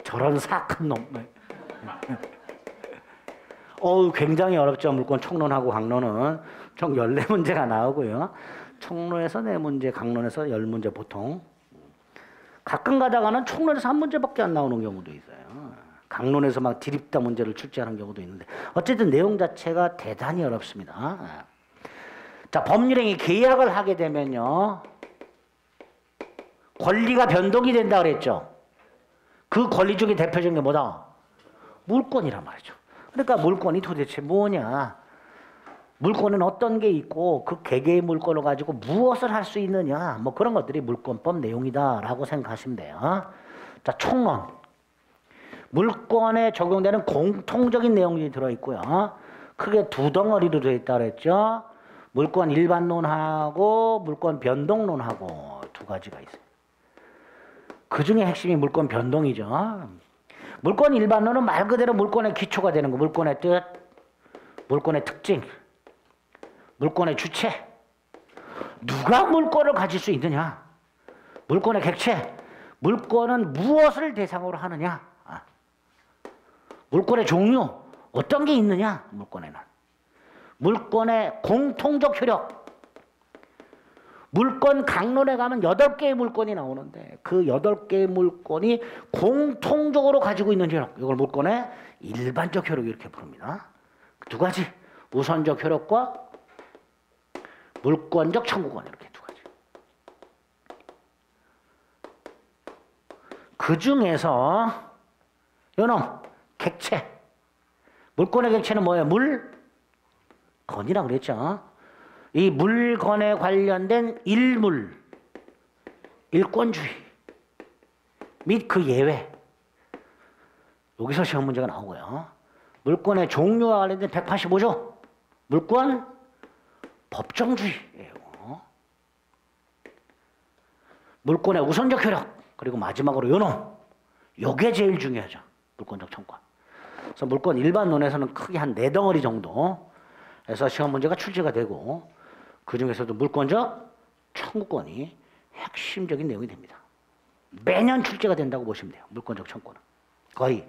저런 사악한 놈. 굉장히 어렵죠. 물권 총론하고 강론은 총 14문제가 나오고요. 총론에서 4문제, 강론에서 10문제 보통. 가끔 가다가는 총론에서 1문제밖에 안 나오는 경우도 있어요. 강론에서 막 디립다 문제를 출제하는 경우도 있는데 어쨌든 내용 자체가 대단히 어렵습니다. 자, 법률행위 계약을 하게 되면요. 권리가 변동이 된다 그랬죠. 그 권리 중에 대표적인 게 뭐다? 물권이란 말이죠. 그러니까 물권이 도대체 뭐냐? 물권은 어떤 게 있고 그 개개의 물권을 가지고 무엇을 할 수 있느냐? 뭐 그런 것들이 물권법 내용이다라고 생각하시면 돼요. 자, 총론. 물권에 적용되는 공통적인 내용이 들어있고요. 크게 두 덩어리로 되어 있다 그랬죠. 물권 일반론하고 물권 변동론하고 두 가지가 있어요. 그 중에 핵심이 물권 변동이죠. 물권 일반론은 말 그대로 물권의 기초가 되는 거. 물권의 뜻, 물권의 특징, 물권의 주체. 누가 물권을 가질 수 있느냐? 물권의 객체. 물권은 무엇을 대상으로 하느냐? 물권의 종류. 어떤 게 있느냐? 물권에는. 물권의 공통적 효력. 물권 강론에 가면 8개의 물권이 나오는데 그 8개의 물권이 공통적으로 가지고 있는 효력. 이걸 물권의 일반적 효력 이렇게 부릅니다. 두 가지. 우선적 효력과 물권적 청구권 이렇게 두 가지. 그 중에서 요놈 객체. 물권의 객체는 뭐예요? 물건이라고 그랬죠. 이 물건에 관련된 일물, 일권주의 및 그 예외. 여기서 시험 문제가 나오고요. 물권의 종류와 관련된 185조. 물권 법정주의예요. 물권의 우선적 효력. 그리고 마지막으로 요놈. 요게 제일 중요하죠. 물권적 청구권. 그래서 물권 일반론에서는 크게 한 4덩어리 정도 해서 시험 문제가 출제가 되고 그 중에서도 물권적 청구권이 핵심적인 내용이 됩니다. 매년 출제가 된다고 보시면 돼요. 물권적 청구권은. 거의.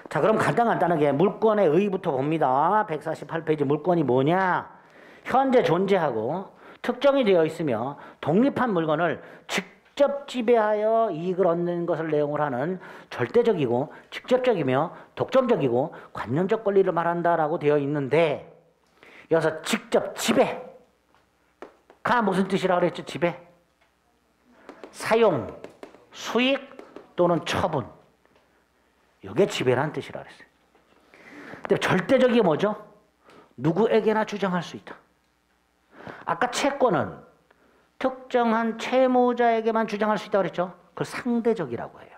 자, 그럼 간단하게 물권의 의의부터 봅니다. 148페이지 물권이 뭐냐? 현재 존재하고 특정이 되어 있으며 독립한 물건을 직접 지배하여 이익을 얻는 것을 내용을 하는 절대적이고 직접적이며 독점적이고 관념적 권리를 말한다라고 되어 있는데 여기서 직접 지배가 무슨 뜻이라고 그랬죠? 지배. 사용, 수익 또는 처분. 이게 지배라는 뜻이라고 그랬어요. 근데 절대적이 뭐죠? 누구에게나 주장할 수 있다. 아까 채권은 특정한 채무자에게만 주장할 수 있다고 그랬죠? 그걸 상대적이라고 해요.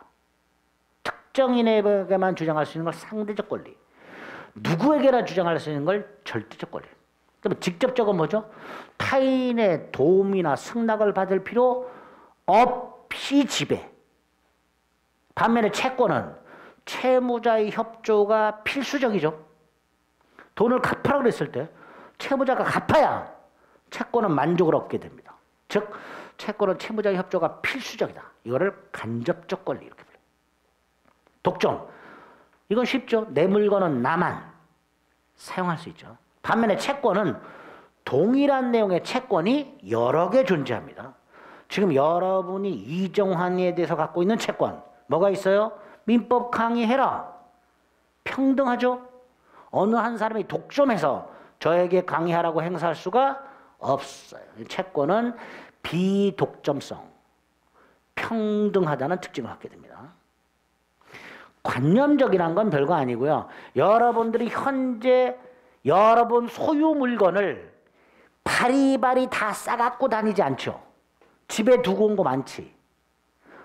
특정인에게만 주장할 수 있는 걸 상대적 권리. 누구에게나 주장할 수 있는 걸 절대적 권리. 그럼 직접적은 뭐죠? 타인의 도움이나 승낙을 받을 필요 없이 지배. 반면에 채권은 채무자의 협조가 필수적이죠. 돈을 갚으라 그랬을 때 채무자가 갚아야 채권은 만족을 얻게 됩니다. 즉 채권은 채무자의 협조가 필수적이다. 이거를 간접적 권리 이렇게 불러요. 독점. 이건 쉽죠. 내 물건은 나만 사용할 수 있죠. 반면에 채권은 동일한 내용의 채권이 여러 개 존재합니다. 지금 여러분이 이정환에 대해서 갖고 있는 채권 뭐가 있어요? 민법 강의해라. 평등하죠? 어느 한 사람이 독점해서 저에게 강의하라고 행사할 수가 없어요. 채권은 비독점성, 평등하다는 특징을 갖게 됩니다. 관념적이란 건 별거 아니고요. 여러분들이 현재 여러분 소유 물건을 바리바리 다 싸갖고 다니지 않죠. 집에 두고 온 거 많지.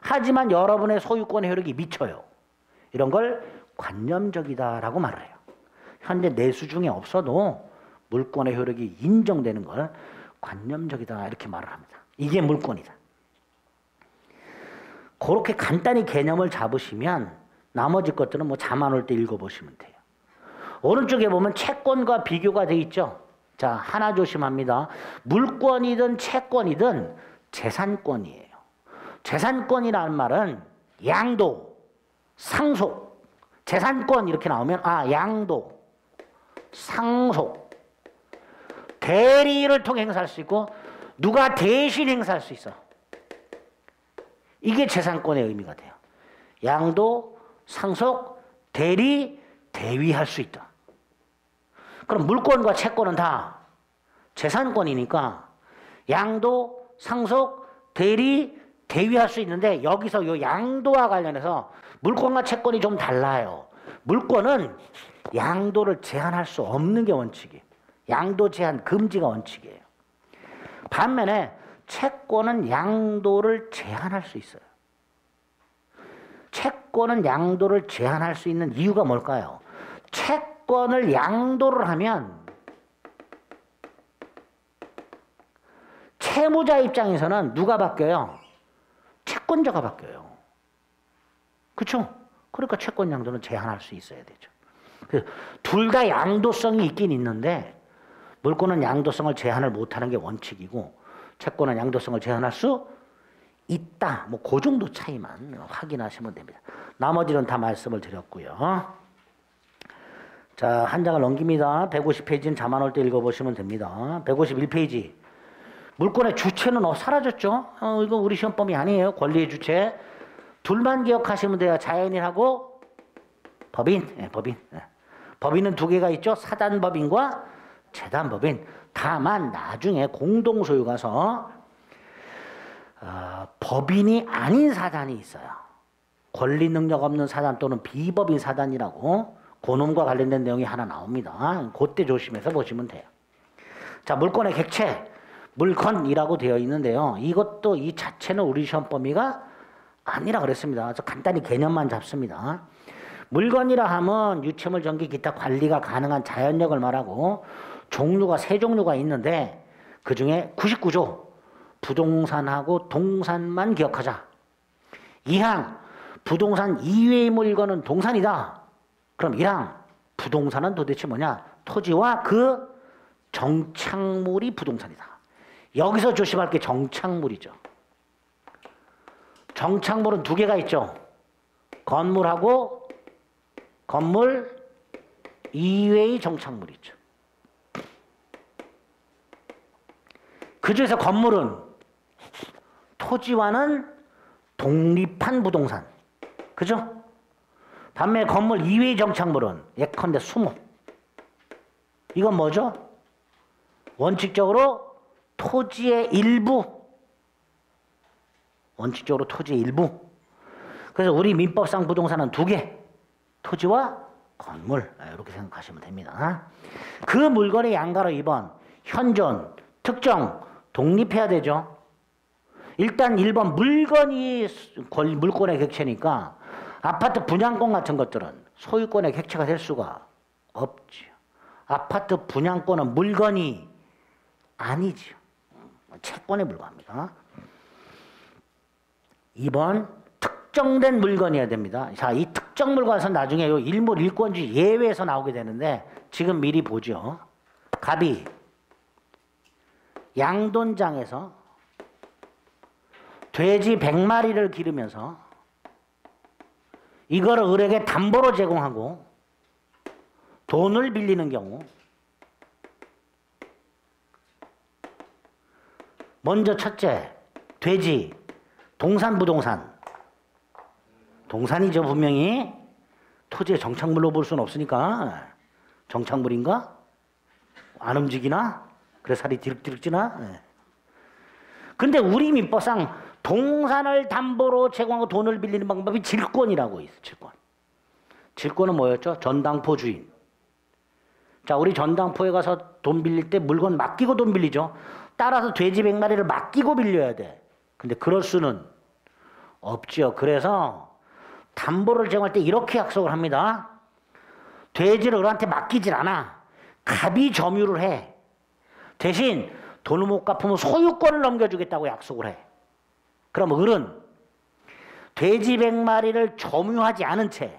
하지만 여러분의 소유권의 효력이 미쳐요. 이런 걸 관념적이다라고 말을 해요. 현재 내수 중에 없어도 물권의 효력이 인정되는 걸 관념적이다 이렇게 말을 합니다. 이게 물권이다. 그렇게 간단히 개념을 잡으시면 나머지 것들은 뭐 잠 안 올 때 읽어보시면 돼요. 오른쪽에 보면 채권과 비교가 되어 있죠. 자, 하나 조심합니다. 물권이든 채권이든 재산권이에요. 재산권이라는 말은 양도, 상속, 재산권 이렇게 나오면 양도, 상속, 대리를 통해 행사할 수 있고 누가 대신 행사할 수 있어. 이게 재산권의 의미가 돼요. 양도, 상속, 대리, 대위할 수 있다. 그럼 물권과 채권은 다 재산권이니까 양도, 상속, 대리, 대위할 수 있는데 여기서 이 양도와 관련해서 물권과 채권이 좀 달라요. 물권은 양도를 제한할 수 없는 게 원칙이에요. 양도 제한 금지가 원칙이에요. 반면에 채권은 양도를 제한할 수 있어요. 채권은 양도를 제한할 수 있는 이유가 뭘까요? 채권을 양도를 하면 채무자 입장에서는 누가 바뀌어요? 채권자가 바뀌어요. 그렇죠? 그러니까 채권 양도는 제한할 수 있어야 되죠. 둘 다 양도성이 있긴 있는데 물권은 양도성을 제한을 못하는 게 원칙이고 채권은 양도성을 제한할 수 있다. 뭐 그 정도 차이만 확인하시면 됩니다. 나머지는 다 말씀을 드렸고요. 자, 한 장을 넘깁니다. 150페이지는 잠 안 올 때 읽어보시면 됩니다. 151페이지. 물권의 주체는 사라졌죠? 이거 우리 시험범위 아니에요. 권리의 주체. 둘만 기억하시면 돼요. 자연인하고 법인. 네, 법인. 네. 법인은 두 개가 있죠. 사단법인과 재단법인. 다만 나중에 공동소유 가서 법인이 아닌 사단이 있어요. 권리 능력 없는 사단 또는 비법인 사단이라고 그놈과 관련된 내용이 하나 나옵니다. 그때 조심해서 보시면 돼요. 자, 물권의 객체, 물건이라고 되어 있는데요. 이것도 이 자체는 우리 시험 범위가 아니라 그랬습니다. 그래서 간단히 개념만 잡습니다. 물건이라 하면 유체물, 전기, 기타 관리가 가능한 자연력을 말하고 종류가 세 종류가 있는데 그 중에 99조 부동산하고 동산만 기억하자. 2항 부동산 이외의 물건은 동산이다. 그럼 1항 부동산은 도대체 뭐냐? 토지와 그 정착물이 부동산이다. 여기서 조심할 게 정착물이죠. 정착물은 두 개가 있죠. 건물하고 건물 이외의 정착물이 있죠. 그 중에서 건물은 토지와는 독립한 부동산. 그죠? 반면에 건물 이외의 정착물은 예컨대 수목. 이건 뭐죠? 원칙적으로 토지의 일부. 원칙적으로 토지의 일부. 그래서 우리 민법상 부동산은 두 개. 토지와 건물. 이렇게 생각하시면 됩니다. 그 물건의 양가로 2번. 현존, 특정, 독립해야 되죠. 일단 1번 물건이 물권의 객체니까 아파트 분양권 같은 것들은 소유권의 객체가 될 수가 없죠. 아파트 분양권은 물건이 아니죠. 채권에 불과합니다. 2번 특정된 물건이어야 됩니다. 자, 이 특정 물건에서 나중에 요 일몰 일권주의 예외에서 나오게 되는데 지금 미리 보죠. 갑이 양돈장에서 돼지 100마리를 기르면서 이걸 을에게 담보로 제공하고 돈을 빌리는 경우, 먼저 첫째, 돼지, 동산, 부동산. 동산이죠, 분명히. 토지의 정착물로 볼 수는 없으니까. 정착물인가? 안 움직이나? 그래서 살이 디륵디륵 찌나? 근데 우리 민법상 동산을 담보로 제공하고 돈을 빌리는 방법이 질권이라고 있어요. 질권. 질권은 뭐였죠? 전당포 주인. 자, 우리 전당포에 가서 돈 빌릴 때 물건 맡기고 돈 빌리죠. 따라서 돼지 100마리를 맡기고 빌려야 돼. 근데 그럴 수는 없죠. 그래서 담보를 제공할 때 이렇게 약속을 합니다. 돼지를 을한테 맡기질 않아. 갑이 점유를 해. 대신 돈을 못 갚으면 소유권을 넘겨주겠다고 약속을 해. 그럼 을은 돼지 100마리를 점유하지 않은 채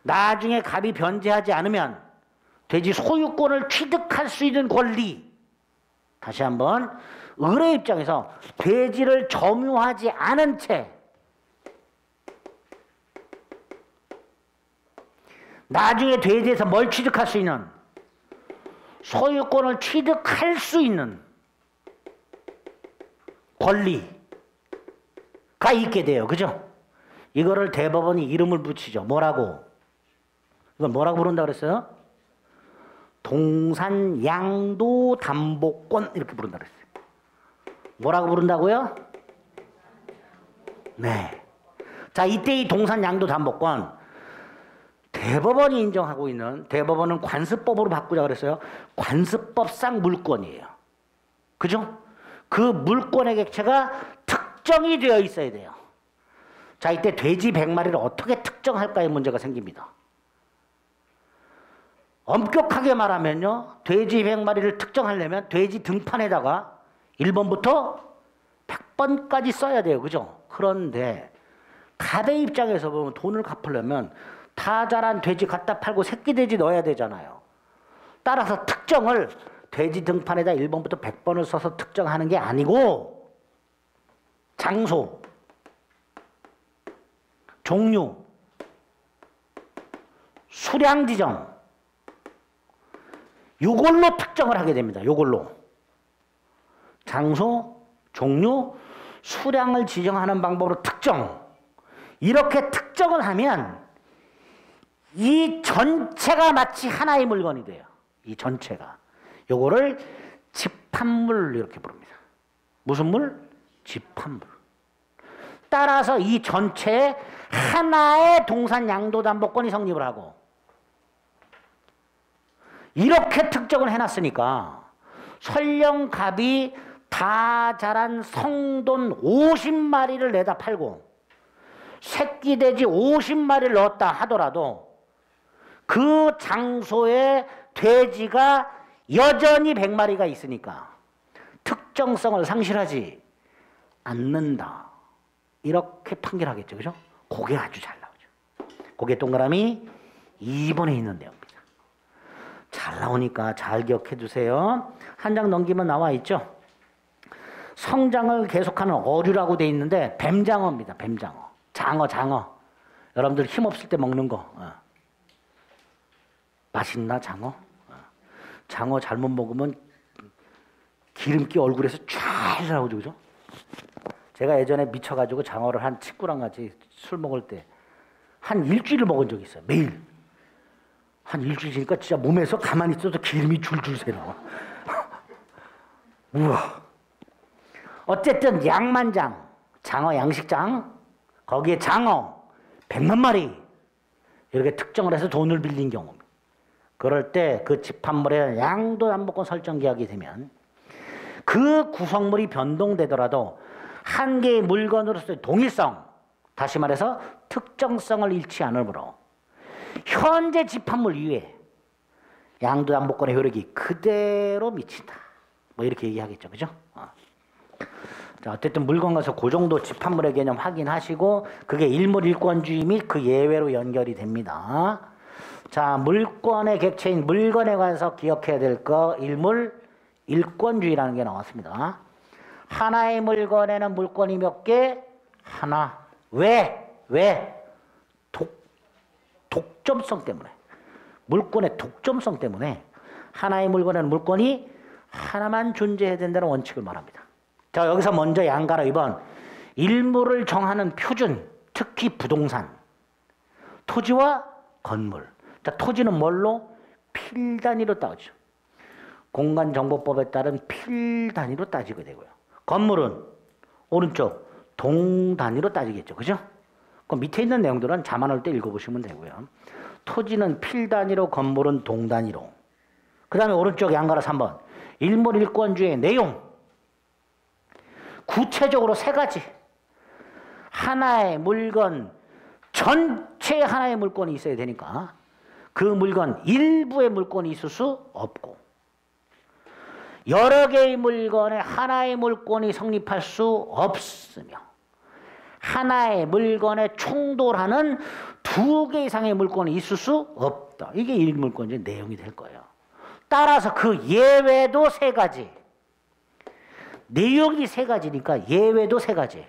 나중에 갑이 변제하지 않으면 돼지 소유권을 취득할 수 있는 권리. 다시 한번, 을의 입장에서 돼지를 점유하지 않은 채 나중에 돼지에서 뭘 취득할 수 있는, 소유권을 취득할 수 있는 권리가 있게 돼요. 그죠? 이거를 대법원이 이름을 붙이죠. 뭐라고? 이걸 뭐라고 부른다 그랬어요? 동산양도담보권 이렇게 부른다 그랬어요. 뭐라고 부른다고요? 네. 자, 이때 이 동산양도담보권 대법원이 인정하고 있는, 대법원은 관습법으로 바꾸자 그랬어요. 관습법상 물권이에요. 그죠? 그 물권의 객체가 특정이 되어 있어야 돼요. 자, 이때 돼지 100마리를 어떻게 특정할까의 문제가 생깁니다. 엄격하게 말하면요, 돼지 100마리를 특정하려면 돼지 등판에다가 1번부터 100번까지 써야 돼요. 그죠? 그런데 갑의 입장에서 보면 돈을 갚으려면 다 자란 돼지 갖다 팔고 새끼 돼지 넣어야 되잖아요. 따라서 특정을 돼지 등판에다 1번부터 100번을 써서 특정하는 게 아니고 장소, 종류, 수량 지정, 요걸로 특정을 하게 됩니다. 요걸로. 장소, 종류, 수량을 지정하는 방법으로 특정. 이렇게 특정을 하면 이 전체가 마치 하나의 물건이 돼요. 이 전체가. 요거를 집합물 이렇게 부릅니다. 무슨 물? 집합물. 따라서 이 전체에 하나의 동산양도담보권이 성립을 하고, 이렇게 특정을 해놨으니까 설령 갑이 다 자란 성돈 50마리를 내다 팔고 새끼 돼지 50마리를 넣었다 하더라도 그 장소에 돼지가 여전히 100마리가 있으니까 특정성을 상실하지 않는다. 이렇게 판결하겠죠. 그죠? 그게 아주 잘 나오죠. 그게 동그라미 2번에 있는 내용입니다. 잘 나오니까 잘 기억해 두세요. 한 장 넘기면 나와 있죠. 성장을 계속하는 어류라고 돼 있는데 뱀장어입니다. 뱀장어. 장어. 여러분들 힘없을 때 먹는 거. 맛있나 장어? 장어 잘못 먹으면 기름기 얼굴에서 쫙 나오죠. 그죠? 제가 예전에 미쳐가지고 장어를 한 친구랑 같이 술 먹을 때 한 일주일을 먹은 적이 있어요. 매일. 한 일주일 지니까 진짜 몸에서 가만히 있어도 기름이 줄줄 새나와. 우와. 어쨌든 양만장, 장어 양식장, 거기에 장어 100만 마리 이렇게 특정을 해서 돈을 빌린 경우입니다. 그럴 때 그 집합물에 양도담보권 설정 계약이 되면 그 구성물이 변동되더라도 한 개의 물건으로서의 동일성, 다시 말해서 특정성을 잃지 않으므로 현재 집합물 위에 양도담보권의 효력이 그대로 미친다. 뭐 이렇게 얘기하겠죠. 그죠? 자, 어쨌든 물건 가서 그 정도 집합물의 개념 확인하시고 그게 일물일권주의 및 그 예외로 연결이 됩니다. 자, 물권의 객체인 물건에 관해서 기억해야 될 거 일물일권주의라는 게 나왔습니다. 하나의 물건에는 물권이 몇 개? 하나. 왜? 독점성 때문에. 물권의 독점성 때문에 하나의 물건에는 물권이 하나만 존재해야 된다는 원칙을 말합니다. 자, 여기서 먼저 양가로 2번 일물을 정하는 표준, 특히 부동산, 토지와 건물. 자, 토지는 뭘로? 필 단위로 따지죠. 공간정보법에 따른 필 단위로 따지게 되고요. 건물은 오른쪽 동 단위로 따지겠죠. 그죠? 그 밑에 있는 내용들은 자만할 때 읽어보시면 되고요. 토지는 필 단위로, 건물은 동 단위로. 그 다음에 오른쪽 양가로 3번 일물일권주의 내용. 구체적으로 3가지. 하나의 물건 전체 하나의 물건이 있어야 되니까 그 물건 일부의 물건이 있을 수 없고, 여러 개의 물건에 하나의 물건이 성립할 수 없으며, 하나의 물건에 충돌하는 2개 이상의 물건이 있을 수 없다. 이게 일물권주의 내용이 될 거예요. 따라서 그 예외도 3가지. 내용이 3가지니까 예외도 3가지.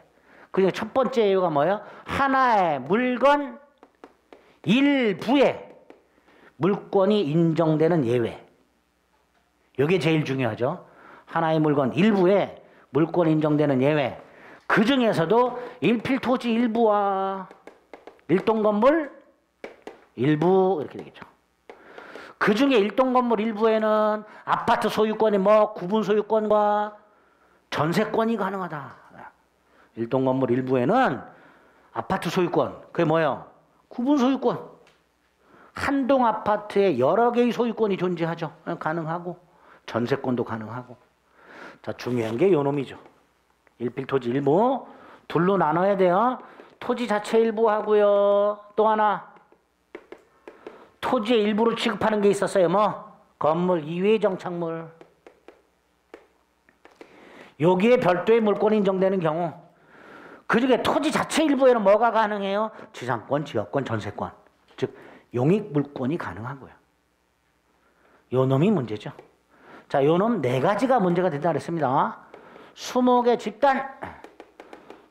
그러니까 첫 번째 예외가 뭐예요? 하나의 물건 일부에 물권이 인정되는 예외. 이게 제일 중요하죠. 하나의 물건 일부에 물권이 인정되는 예외. 그 중에서도 일필토지 일부와 일동건물 일부 이렇게 되겠죠. 그 중에 일동건물 일부에는 아파트 소유권이 구분 소유권과 전세권이 가능하다. 일동건물 일부에는 아파트 소유권, 그게 뭐예요? 구분 소유권. 한 동 아파트에 여러 개의 소유권이 존재하죠. 가능하고 전세권도 가능하고. 자, 중요한 게 요 놈이죠. 일필토지 일부 둘로 나눠야 돼요. 토지 자체 일부하고요. 또 하나 토지의 일부를 취급하는 게 있었어요. 건물 이외의 정착물. 여기에 별도의 물권이 인정되는 경우, 그중에 토지 자체 일부에는 뭐가 가능해요? 지상권, 지역권, 전세권. 즉 용익 물권이 가능하고요. 요 놈이 문제죠. 자, 요 놈 4가지가 문제가 된다 그랬습니다. 수목의 집단,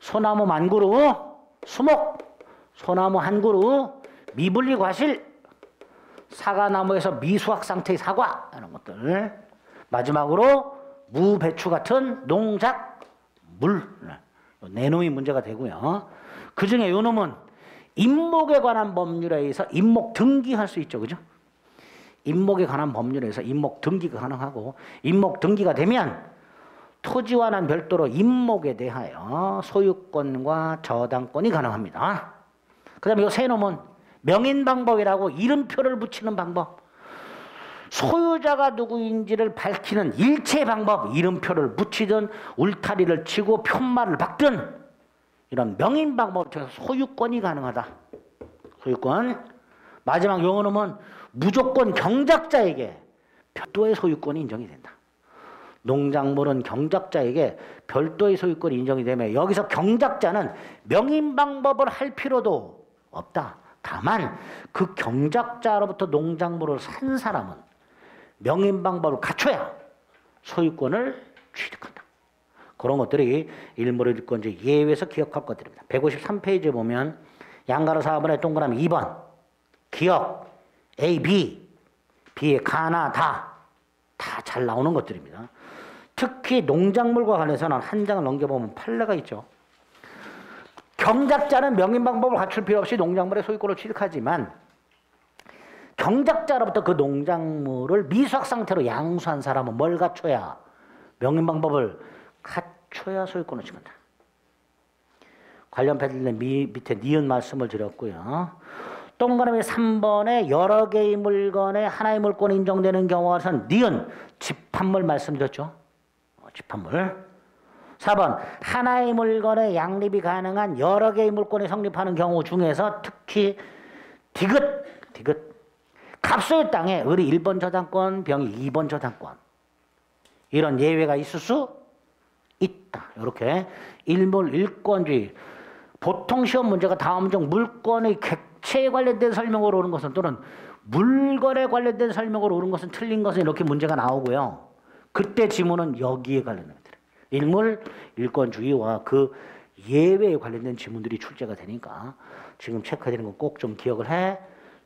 소나무 1000그루, 수목, 소나무 1그루, 미분리 과실, 사과나무에서 미수확 상태의 사과, 이런 것들. 마지막으로 무배추 같은 농작, 물. 네 놈이 문제가 되고요. 그 중에 요 놈은 임목에 관한 법률에 의해서 임목 등기할 수 있죠. 그죠? 임목에 관한 법률에 의해서 임목 등기가 가능하고, 임목 등기가 되면 토지와는 별도로 임목에 대하여 소유권과 저당권이 가능합니다. 그 다음에 이 세 놈은 명인방법이라고 이름표를 붙이는 방법, 소유자가 누구인지를 밝히는 일체 방법, 이름표를 붙이든 울타리를 치고 편말을 박든 이런 명인방법을 통해서 소유권이 가능하다. 소유권. 마지막 요 놈은 무조건 경작자에게 별도의 소유권이 인정이 된다. 농작물은 경작자에게 별도의 소유권이 인정이 되면 여기서 경작자는 명인방법을 할 필요도 없다. 다만 그 경작자로부터 농작물을 산 사람은 명인방법을 갖춰야 소유권을 취득한다. 그런 것들이 일물일권주의 예외에서 기억할 것들입니다. 153페이지에 보면 양가로 4번에 동그라미 2번 기억 A, B, B의 가나 다 잘 나오는 것들입니다. 특히 농작물과 관해서는 한 장을 넘겨보면 판례가 있죠. 경작자는 명인방법을 갖출 필요 없이 농작물의 소유권을 취득하지만 경작자로부터 그 농작물을 미수확 상태로 양수한 사람은 뭘 갖춰야? 명인방법을 갖춰야 소유권을 취득한다. 관련 패널 밑에 니은 말씀을 드렸고요. 동그라미 3번에 여러 개의 물건에 하나의 물건이 인정되는 경우에는 니은 집합물 말씀드렸죠. 집합물. 4번 하나의 물건에 양립이 가능한 여러 개의 물건이 성립하는 경우 중에서 특히 디귿 갑소의 땅에 을이 1번 저당권, 병이 2번 저당권 이런 예외가 있을 수 있다. 이렇게 일물 일권주의. 보통 시험 문제가 다음 중 물건의 객체에 관련된 설명으로 오는 것은 또는 물건에 관련된 설명으로 오는 것은 틀린 것은 이렇게 문제가 나오고요. 그때 지문은 여기에 관련된 것들. 일물 일권주의와 그 예외에 관련된 지문들이 출제가 되니까 지금 체크되는 건 꼭 좀 기억을 해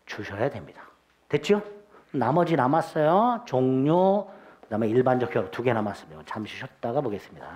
주셔야 됩니다. 됐죠? 나머지 남았어요. 종료, 그다음에 일반적 결 2개 남았습니다. 잠시 쉬었다가 보겠습니다.